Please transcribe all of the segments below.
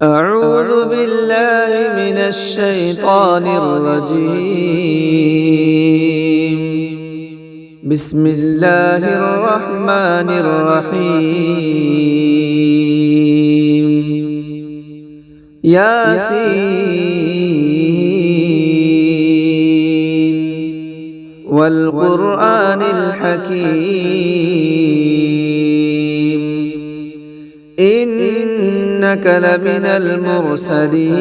أعوذ بالله من الشيطان الرجيم. بسم الله الرحمن الرحيم. ياسين والقرآن الحكيم إنك لمن المرسلين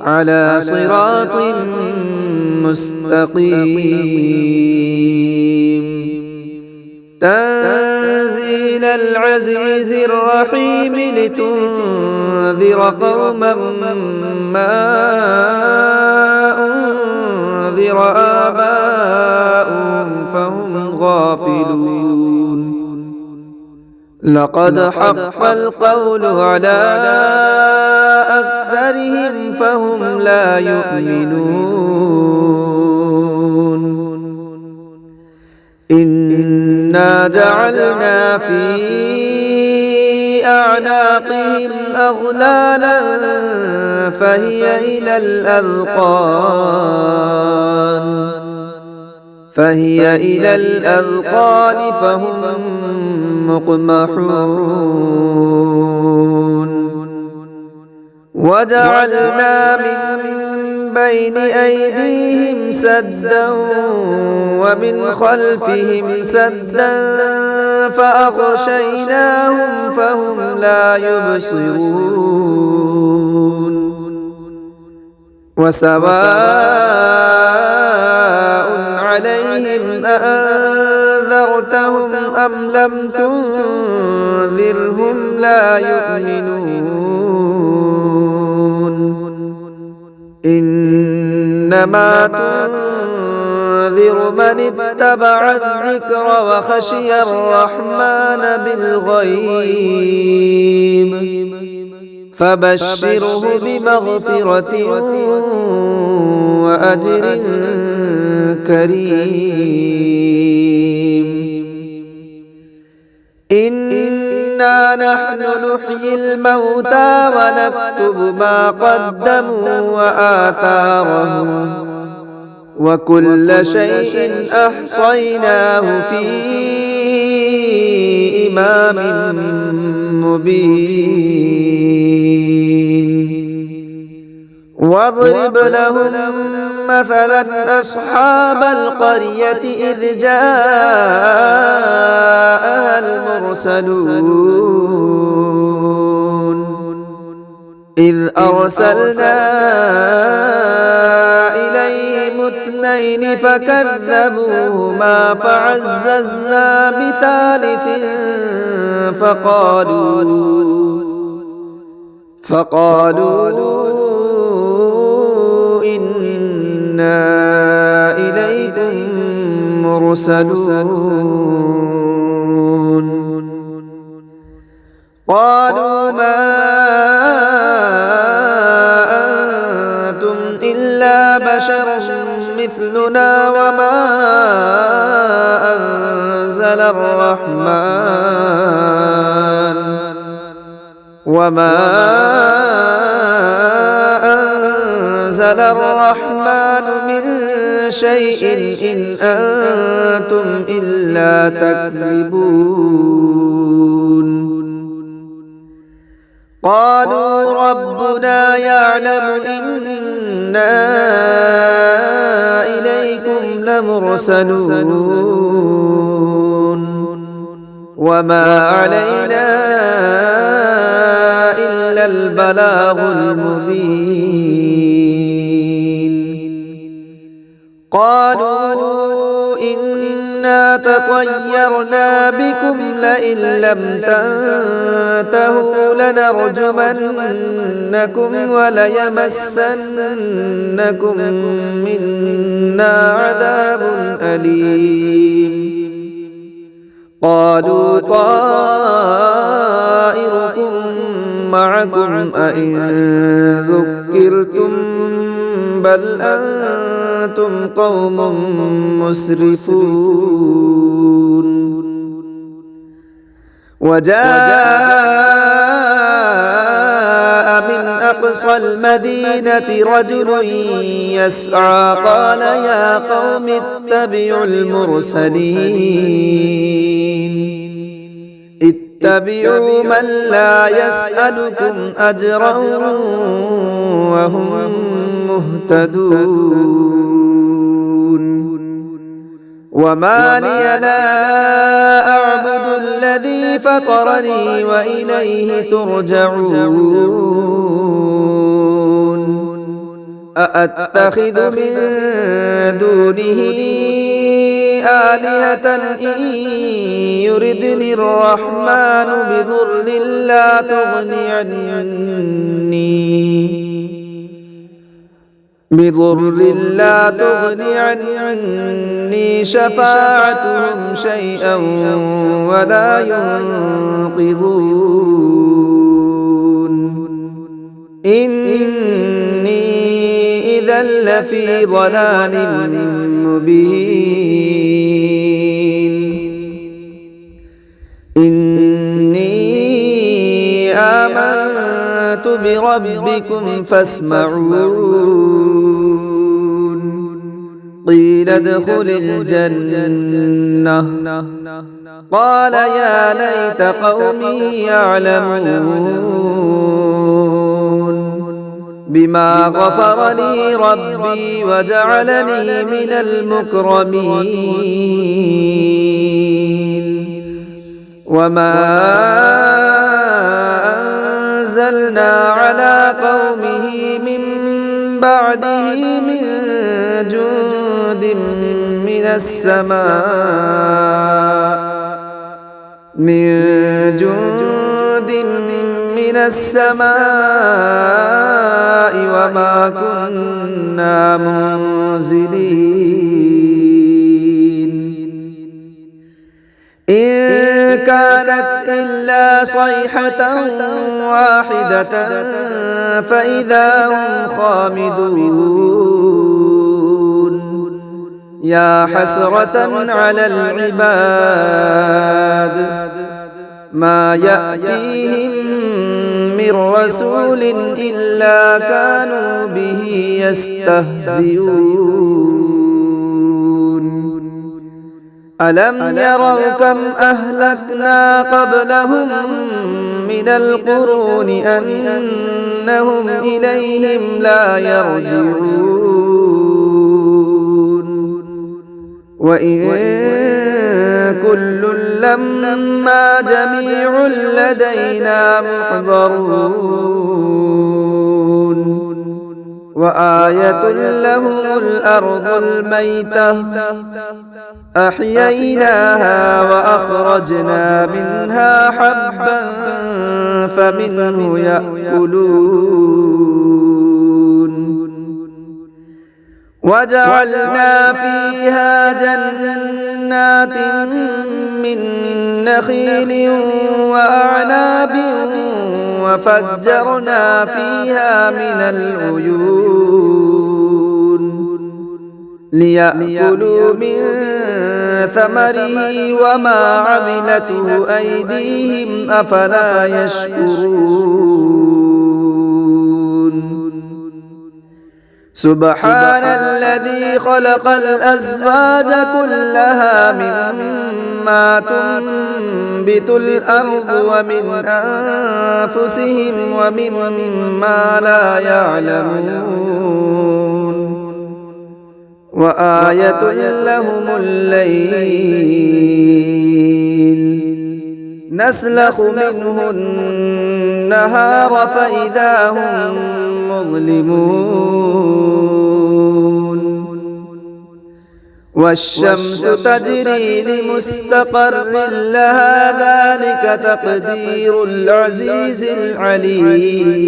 على صراط مستقيم تنزيل العزيز الرحيم لتنذر قوما ما أنذر آباؤهم فهم غافلون لقد حق القول على أكثرهم فهم لا يؤمنون إنا جعلنا في أعناقهم أغلالا فهي إلى الأذقان فهم مقمحون وجعلنا من بين أيديهم سدا ومن خلفهم سدا فأغشيناهم فهم لا يبصرون وسواء عليهم أأنذرتهم أم لم تنذرهم لا يؤمنون إنما تنذر من اتبع الذكر وخشي الرحمن بالغيب فبشره بمغفرة وأجر كريم إنا نحن نحيي الموتى ونكتب ما قدموا وآثارهم وكل شيء أحصيناه في إمام مبين واضرب لهم مثلا أصحاب القرية إذ جاءها المرسلون إذ أرسلنا إليهم اثنين فكذبوهما فعززنا بثالث فقالوا إنا إليكم مرسلون قالوا ما أنتم إلا بشر مثلنا أنزل الرحمن من شيء إن أنتم إلا تكذبون قالوا ربنا يعلم إنا إليكم لمرسلون وما علينا إلا البلاغ المبين قالوا إنا تطيرنا بكم لئن لم تنتهوا لنرجمنكم وليمسنكم منا عذاب أليم قالوا طائركم معكم أئن ذكرتم بل أنتم قوم مسرفون وجاء أقصى المدينة رجل يسعى قال يا قوم اتبعوا المرسلين اتبعوا من لا يسألكم أجرا وهم مهتدون وما لي لا أعبد الذي فطرني وإليه ترجعون أأتخذ من دونه آلهة إن يردني الرحمن بضر لا تغني عني شفاعتهم شيئا ولا ينقذون إني إذا لفي ضلال مبين إني آمنت بربكم فاسمعون قيل ادخل الجنة قال يا ليت قومي يعلمون بما غفر لي ربي وجعلني من المكرمين وما أنزلنا على قومه من بعده من جند من السماء وما كنا منزلين إن كانت إلا صيحة واحدة فإذا هم خامدون يا حسرة على العباد ما يأتيهم من رسول إلا كانوا به يستهزئون ألم يروا كم أهلكنا قبلهم من القرون أنهم إليهم لا يرجعون وإن كل لما جميع لدينا محضرون وآية لهم الأرض الميتة أحييناها وأخرجنا منها حبا فمنه يأكلون وجعلنا فيها جنات من نخيل وأعناب وفجرنا فيها من العيون ليأكلوا من ثمره وما عملته أيديهم أفلا يشكرون سبحان الذي خلق الأزواج كلها مما تنبت الأرض ومن أنفسهم ومما لا يعلمون وآية لهم الليل نسلخ منه النهار فإذا هم مظلمون والشمس تجري لمستقر لها ذلك تقدير العزيز العليم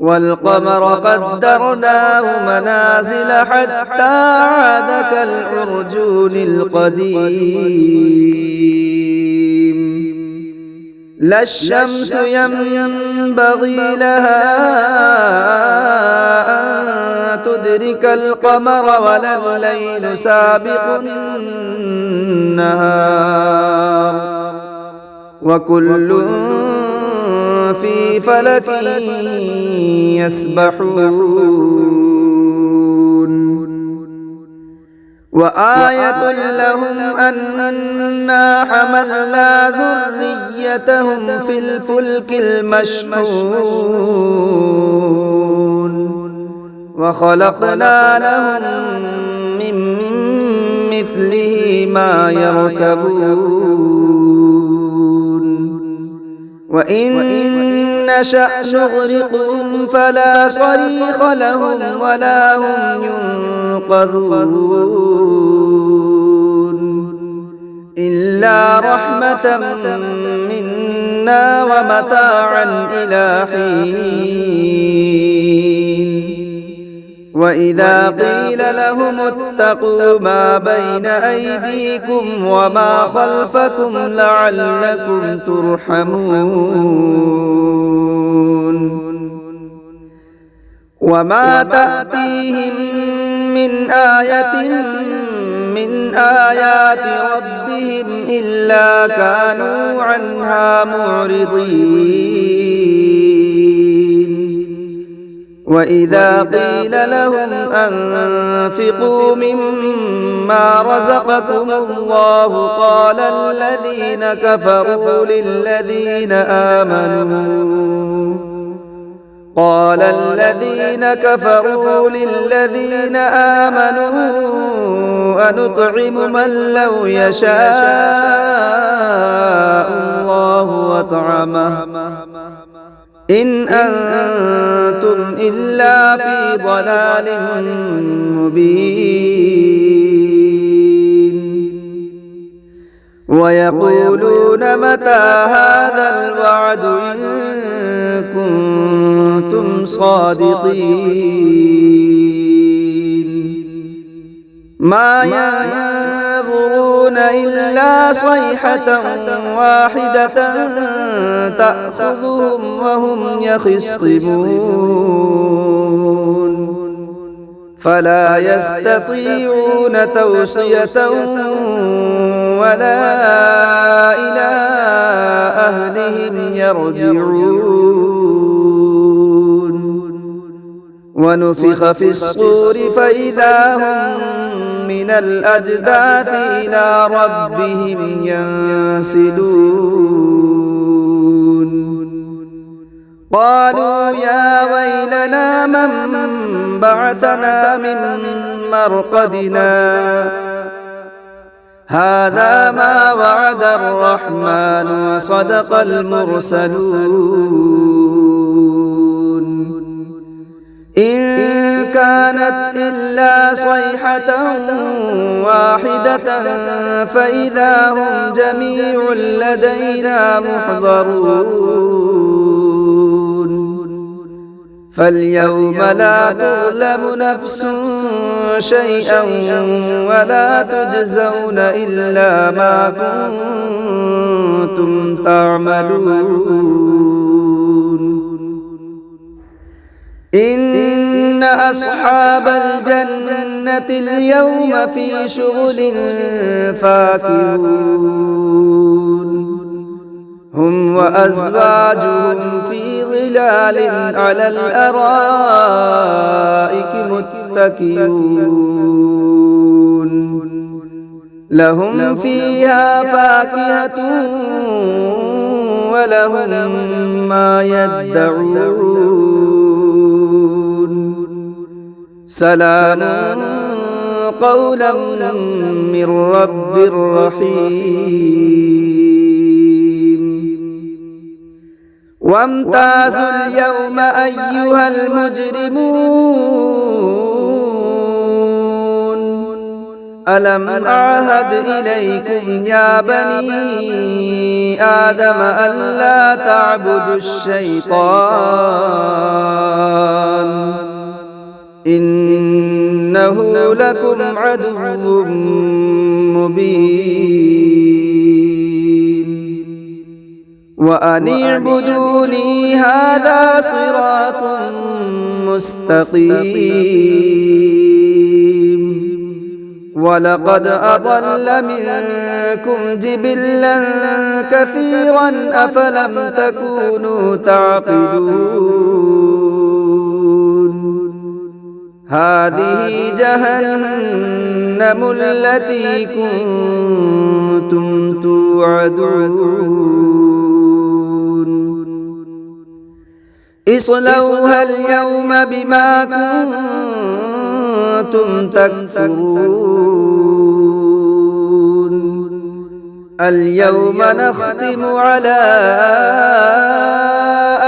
والقمر قدرناه منازل حتى عاد كالعرجون القديم لا الشمس ينبغي لها أن تدرك القمر ولا الليل سابق النهار وكل في فلك يسبحون وآية لهم أنا حملنا ذريتهم في الفلك المشحون وخلقنا لهم من مثله ما يركبون وإن نشأ نغرقهم فلا صريخ لهم ولا هم ينقذون إلا رحمة منا ومتاعا إلى حين وإذا قيل لهم اتقوا ما بين أيديكم وما خلفكم لعلكم ترحمون وما تأتيهم من آية من آيات ربهم إلا كانوا عنها معرضين وإذا قيل لهم أنفقوا مما رزقكم الله قال الذين كفروا للذين آمنوا أنطعم من لو يشاء الله وطعمه إن أنتم إلا في ضلال مبين ويقولون متى هذا الوعد إن كنتم صادقين ما ينظرون إلا صيحة واحدة تأخذهم وهم يخصمون فلا يستطيعون توصية ولا إلى أهلهم يرجعون ونفخ في الصور فإذا هم من الأجداث إلى ربهم ينسلون قالوا يا ويلنا من بعثنا من مرقدنا هذا ما وعد الرحمن وصدق المرسلون إن كانت إلا صيحة واحدة فإذا هم جميع لدينا محضرون فاليوم لا تظلم نفس شيئا ولا تجزون إلا ما كنتم تعملون إن أصحاب الجنة اليوم في شغل فاكهون هم وأزواجهم في ظلال على الأرائك متكئون لهم فيها فاكهة ولهم ما يدعون سلام قولا من رب رحيم وامتازوا اليوم أيها المجرمون ألم أعهد إليكم يا بني آدم ألا تعبدوا الشيطان إنه لكم عدو مبين وأن اعبدوني هذا صراط مستقيم ولقد أضل منكم منكم جبلا كثيرا أفلم تكونوا تعقلون هذه جهنم التي كنتم توعدون اصلوها اليوم بما كنتم تكفرون اليوم نختم على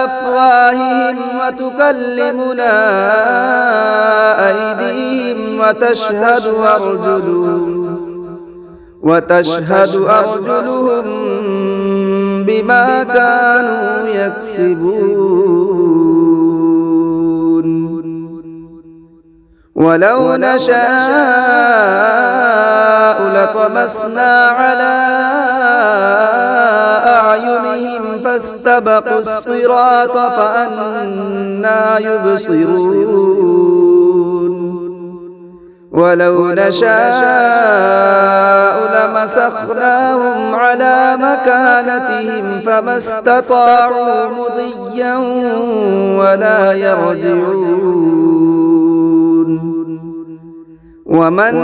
أفواههم وتكلمنا أيديهم وتشهد أرجلهم بما كانوا يكسبون ولو نشاء لطمسنا على أعينهم فاستبقوا الصراط فأنى يبصرون ولو نشاء لمسخناهم على مكانتهم فما استطاعوا مضيا ولا يرجعون ومن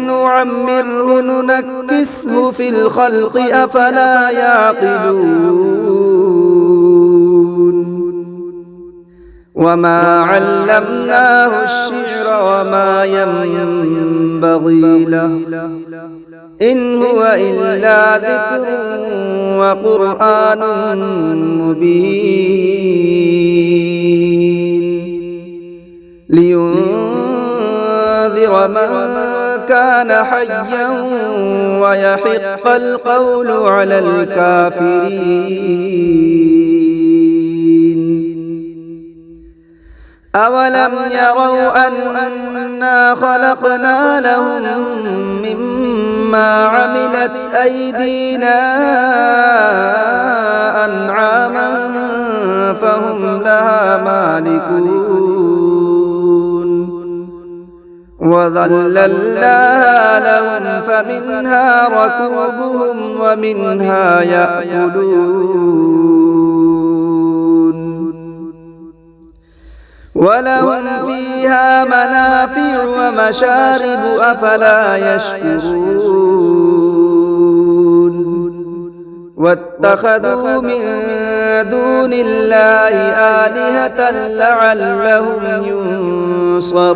نعمره ننكسه في الخلق أفلا يعقلون وما علمناه الشعر وما ينبغي له إن هو إلا ذكر وقرآن مبين لينذر من كان حيا ويحق القول على الكافرين أولم يروا أنا خلقنا لهم مما عملت أيدينا أنعاما فهم لها مالكون وظللناها لهم فمنها ركوبهم ومنها يأكلون ولهم فيها منافع ومشارب أفلا يشكرون واتخذوا من دون الله آلهة لعلهم ينصرون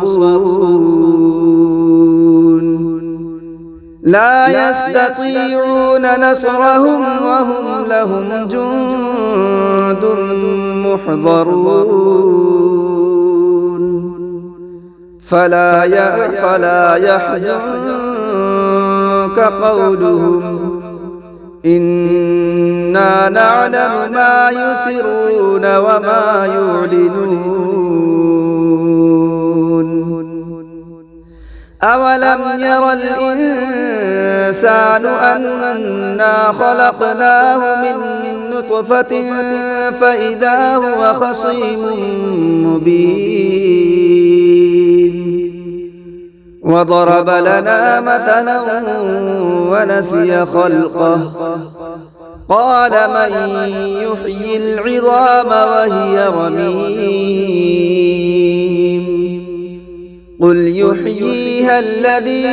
لا يستطيعون نصرهم وهم لهم جند محضرون فلا يحزنك قولهم إنا نعلم ما يسرون وما يعلنون أولم ير الإنسان أنا خلقناه من نطفة فإذا هو خصيم مبين وضرب لنا مثلا ونسي خلقه قال من يحيي العظام وهي رميم قل يحييها الذي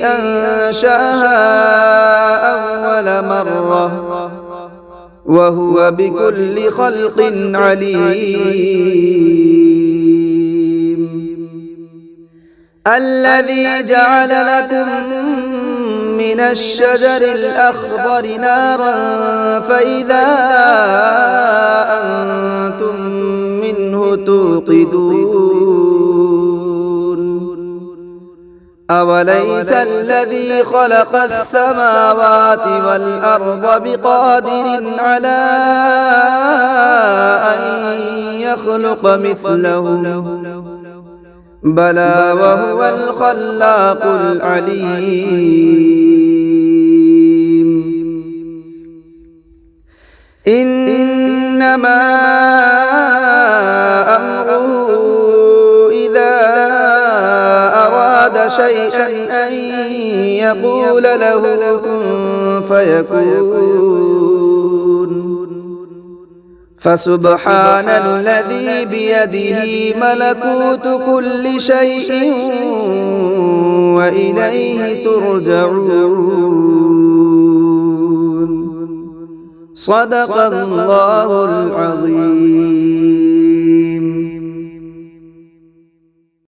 أنشأها أول مرة وهو بكل خلق عليم الذي جعل لكم من الشجر الأخضر نارا فإذا أنتم منه توقدون أوليس الذي خلق السماوات والأرض بقادر على أن يخلق مثلهم بلى وهو الخلاق العليم إنما أمره إذا أراد شيئا أن يقول له كن فيكون. فسبحان الذي بيده ملكوت كل شيء وإليه ترجعون. صدق الله العظيم.